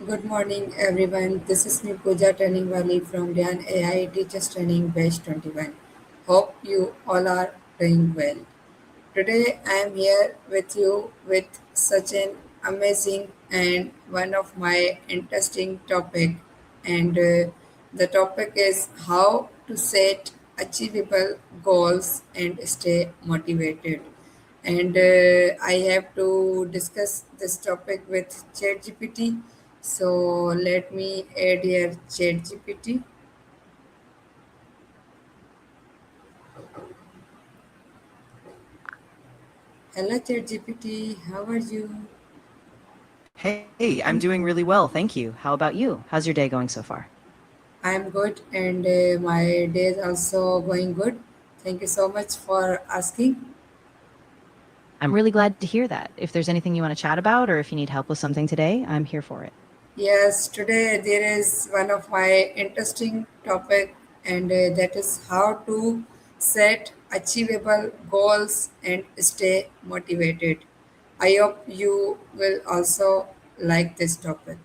Good morning, everyone. This is me, Pooja Training Valley from Rehan AI Teachers Training Batch 21. Hope you all are doing well. Today, I am here with you with such an amazing and one of my interesting topic, and the topic is how to set achievable goals and stay motivated. And I have to discuss this topic with ChatGPT. So let me add here ChatGPT. Hello ChatGPT, how are you? Hey, I'm doing really well, thank you. How about you? How's your day going so far? I'm good and my day is also going good. Thank you so much for asking. I'm really glad to hear that. If there's anything you want to chat about or if you need help with something today, I'm here for it. Yes, today there is one of my interesting topic and that is how to set achievable goals and stay motivated. I hope you will also like this topic.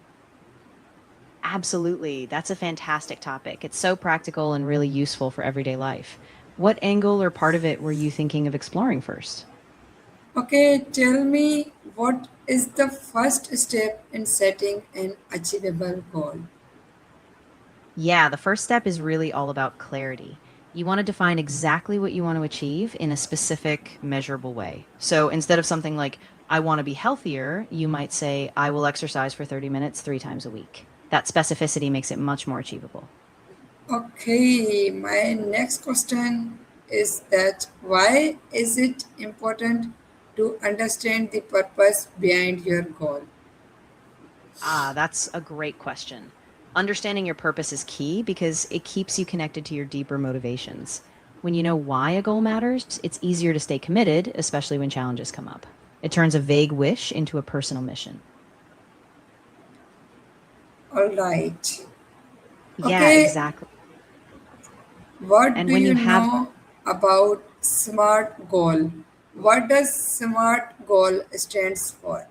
Absolutely. That's a fantastic topic. It's so practical and really useful for everyday life. What angle or part of it were you thinking of exploring first? Okay, tell me what is the first step in setting an achievable goal? Yeah, the first step is really all about clarity. You want to define exactly what you want to achieve in a specific, measurable way. So instead of something like, I want to be healthier, you might say, I will exercise for 30 minutes 3 times a week. That specificity makes it much more achievable. Okay, my next question is that why is it important to understand the purpose behind your goal? That's a great question. Understanding your purpose is key because it keeps you connected to your deeper motivations. When you know why a goal matters, it's easier to stay committed, especially when challenges come up. It turns a vague wish into a personal mission. All right. Yeah, Okay, exactly. what And do when you you have, know about SMART goal? What does SMART goal stands for?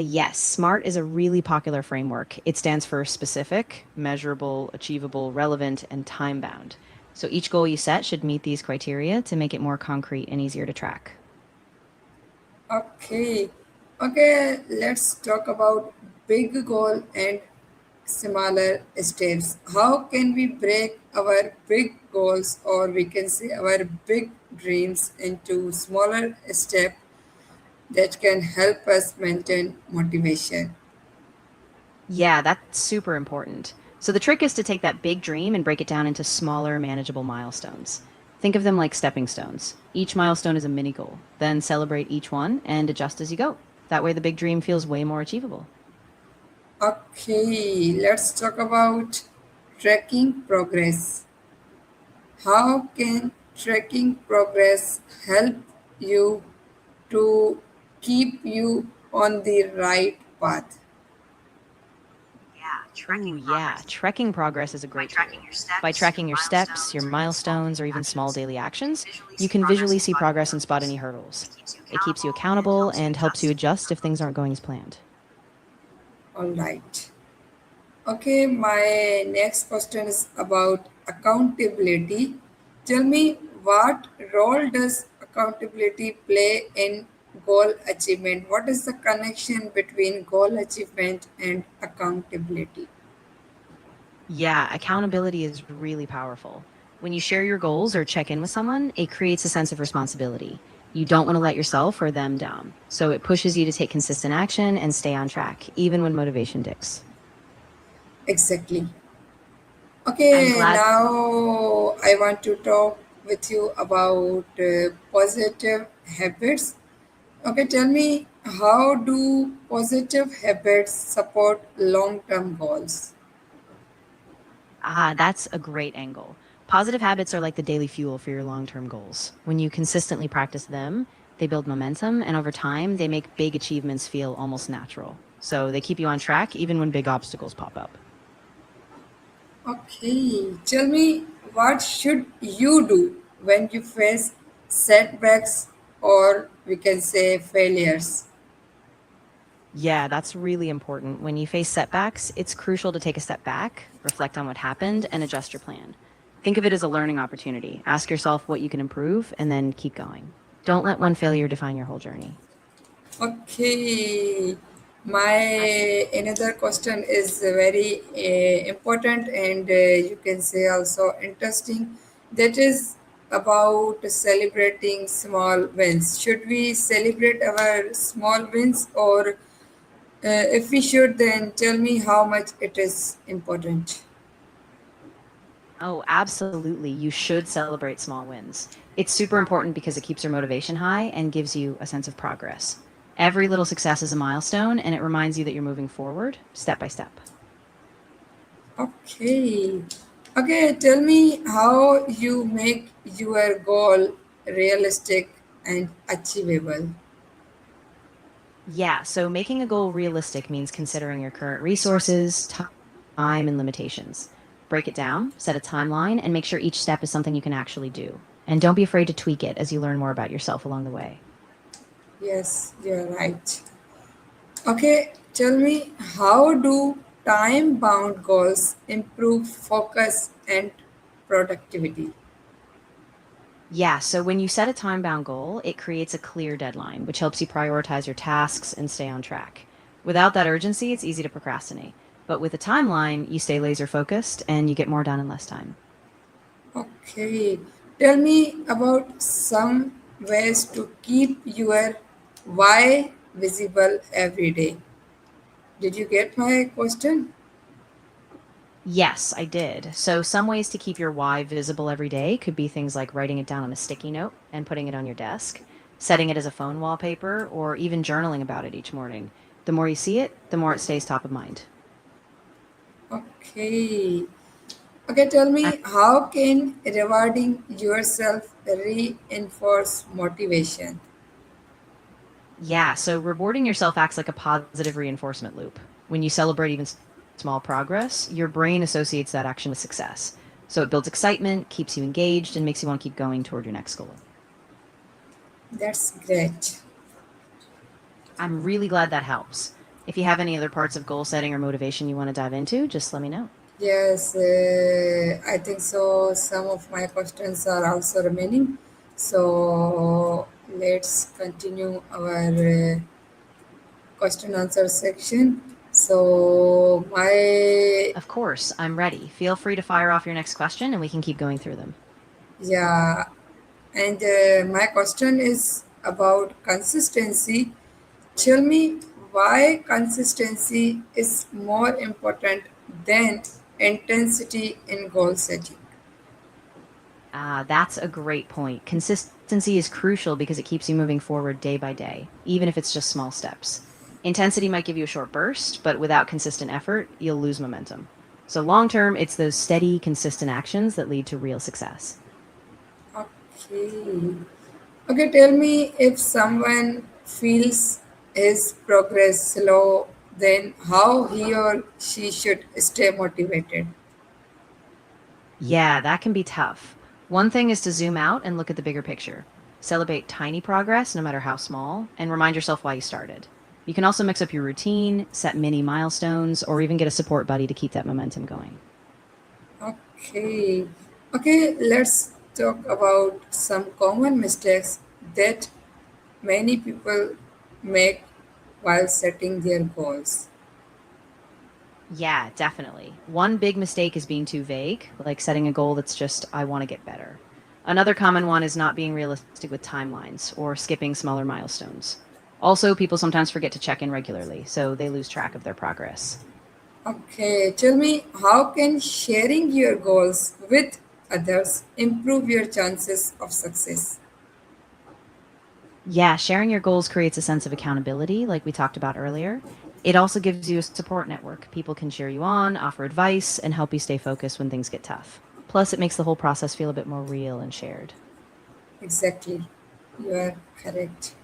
yes, SMART is a really popular framework. It stands for specific, measurable, achievable, relevant, and time bound. So each goal you set should meet these criteria to make it more concrete and easier to track. Okay. Okay, let's talk about big goal and smaller steps. How can we break our big goals or we can say our big dreams into smaller steps that can help us maintain motivation? Yeah, that's super important. So the trick is to take that big dream and break it down into smaller, manageable milestones. Think of them like stepping stones. Each milestone is a mini goal. Then celebrate each one and adjust as you go. That way, the big dream feels way more achievable. Okay, let's talk about tracking progress. How can tracking progress help you to keep you on the right path? Ooh, yeah. Trekking progress is a great tool. By tracking your steps, your milestones, or even small daily actions, you can visually see progress and spot any hurdles. It keeps you accountable and helps you adjust if things aren't going as planned. All right. Okay, my next question is about accountability. Tell me, what role does accountability play in goal achievement? What is the connection between goal achievement and accountability? Yeah, accountability is really powerful. When you share your goals or check in with someone, it creates a sense of responsibility. You don't want to let yourself or them down. So it pushes you to take consistent action and stay on track, even when motivation dips. Exactly. I'm Okay, glad. now I want to talk with you about positive habits. Okay, tell me, how do positive habits support long term goals? That's a great angle. Positive habits are like the daily fuel for your long term goals. When you consistently practice them, they build momentum, and over time, they make big achievements feel almost natural. So they keep you on track even when big obstacles pop up. Okay, tell me, what should you do when you face setbacks or we can say failures? Yeah, that's really important. When you face setbacks, it's crucial to take a step back, reflect on what happened, and adjust your plan. Think of it as a learning opportunity. Ask yourself what you can improve and then keep going. Don't let one failure define your whole journey. Okay, my another question is very important and you can say also interesting. That is about celebrating small wins. Should we celebrate our small wins, or if we should, then tell me how much it is important. Oh, absolutely. You should celebrate small wins. It's super important because it keeps your motivation high and gives you a sense of progress. Every little success is a milestone and it reminds you that you're moving forward step by step. Okay. Okay, tell me how you make your goal realistic and achievable. Yeah, so making a goal realistic means considering your current resources, time, and limitations. Break it down, set a timeline, and make sure each step is something you can actually do. And don't be afraid to tweak it as you learn more about yourself along the way. Yes, you're right. Okay, tell me how do time bound goals improve focus and productivity? Yeah, so when you set a time bound goal, it creates a clear deadline, which helps you prioritize your tasks and stay on track. Without that urgency, it's easy to procrastinate. But with a timeline, you stay laser focused and you get more done in less time. Okay, tell me about some ways to keep your why visible every day. Did you get my question? Yes, I did. So, some ways to keep your why visible every day could be things like writing it down on a sticky note and putting it on your desk, setting it as a phone wallpaper, or even journaling about it each morning. The more you see it, the more it stays top of mind. Okay. Okay, tell me how can rewarding yourself reinforce motivation? Yeah, so rewarding yourself acts like a positive reinforcement loop. When you celebrate even small progress, your brain associates that action with success. So it builds excitement, keeps you engaged, and makes you want to keep going toward your next goal. That's great. I'm really glad that helps. If you have any other parts of goal setting or motivation you want to dive into, just let me know. Yes, I think so. Some of my questions are also remaining. So let's continue our question answer section. So my Of course, I'm ready. Feel free to fire off your next question and we can keep going through them. yeah, and my question is about consistency. Tell me why consistency is more important than intensity in goal setting. That's a great point. Consistency is crucial because it keeps you moving forward day by day, even if it's just small steps. Intensity might give you a short burst, but without consistent effort, you'll lose momentum. So, long term, it's those steady, consistent actions that lead to real success. Okay. Okay, tell me if someone feels his progress slow, then how he or she should stay motivated. Yeah, that can be tough. One thing is to zoom out and look at the bigger picture. Celebrate tiny progress, no matter how small, and remind yourself why you started. You can also mix up your routine, set mini milestones, or even get a support buddy to keep that momentum going. Okay. Okay, let's talk about some common mistakes that many people make while setting their goals. Yeah, definitely. One big mistake is being too vague, like setting a goal that's just, I want to get better. Another common one is not being realistic with timelines or skipping smaller milestones. Also, people sometimes forget to check in regularly, so they lose track of their progress. Okay, tell me how can sharing your goals with others improve your chances of success? Yeah, sharing your goals creates a sense of accountability, like we talked about earlier. It also gives you a support network. People can cheer you on, offer advice, and help you stay focused when things get tough. Plus, it makes the whole process feel a bit more real and shared. Exactly. You are correct.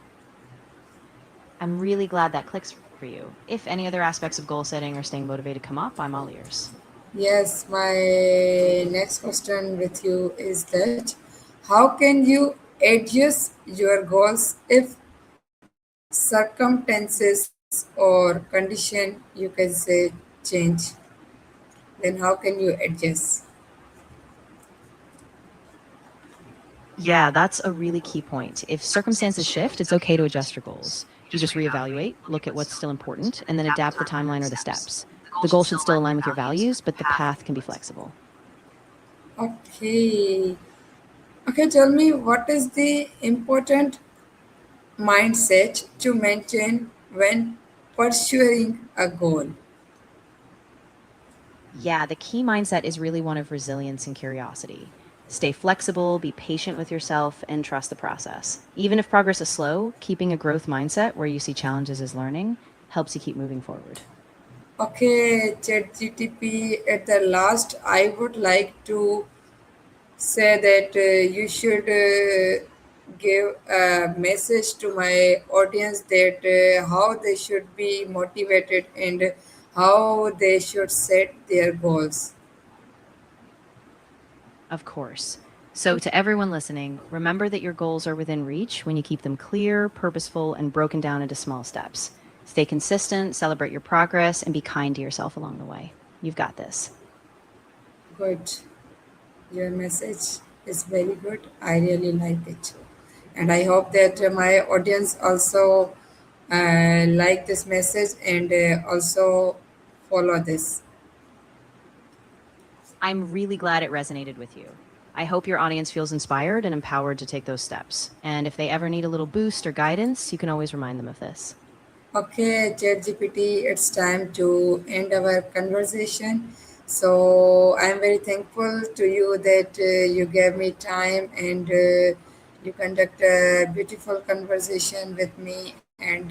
I'm really glad that clicks for you. If any other aspects of goal setting or staying motivated come up, I'm all ears. Yes, my next question with you is that how can you adjust your goals if circumstances change? or condition you can say change, then how can you adjust? Yeah, that's a really key point. If circumstances shift, it's okay to adjust your goals. You just reevaluate, look at what's still important, and then adapt the timeline or the steps. The goal should still align with your values, but the path can be flexible. Okay. Okay, tell me what is the important mindset to maintain when pursuing a goal? Yeah, the key mindset is really one of resilience and curiosity. Stay flexible, be patient with yourself, and trust the process. Even if progress is slow, keeping a growth mindset where you see challenges as learning helps you keep moving forward. Okay, ChatGTP, at the last, I would like to say that you should give a message to my audience that how they should be motivated and how they should set their goals. Of course. So, to everyone listening, remember that your goals are within reach when you keep them clear, purposeful, and broken down into small steps. Stay consistent, celebrate your progress, and be kind to yourself along the way. You've got this. Good. Your message is very good. I really like it. And I hope that my audience also like this message and also follow this. I'm really glad it resonated with you. I hope your audience feels inspired and empowered to take those steps. And if they ever need a little boost or guidance, you can always remind them of this. Okay, ChatGPT, it's time to end our conversation. So I'm very thankful to you that you gave me time and you conduct a beautiful conversation with me, and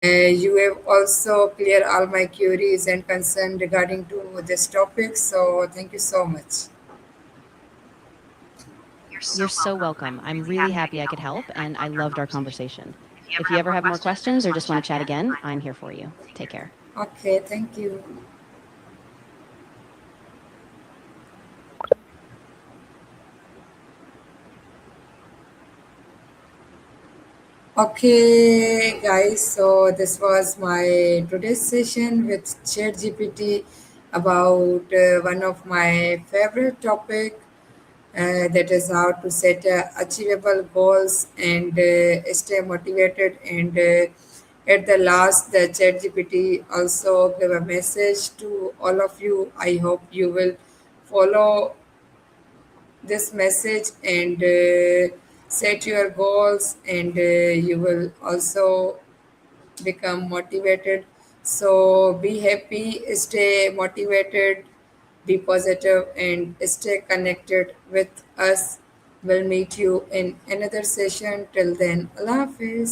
you have also cleared all my queries and concern regarding to this topic. So thank you so much. You're so welcome. I'm really happy I could help, and I loved our conversation. If you ever have more questions or just want to chat again, I'm here for you. Take care. Okay, thank you. Okay, guys, so this was my today's session with ChatGPT about one of my favorite topic, that is how to set achievable goals and stay motivated. And at the last, the ChatGPT also gave a message to all of you. I hope you will follow this message and set your goals, and you will also become motivated. So be happy, stay motivated, be positive, and stay connected with us. We'll meet you in another session. Till then, Allah Hafiz.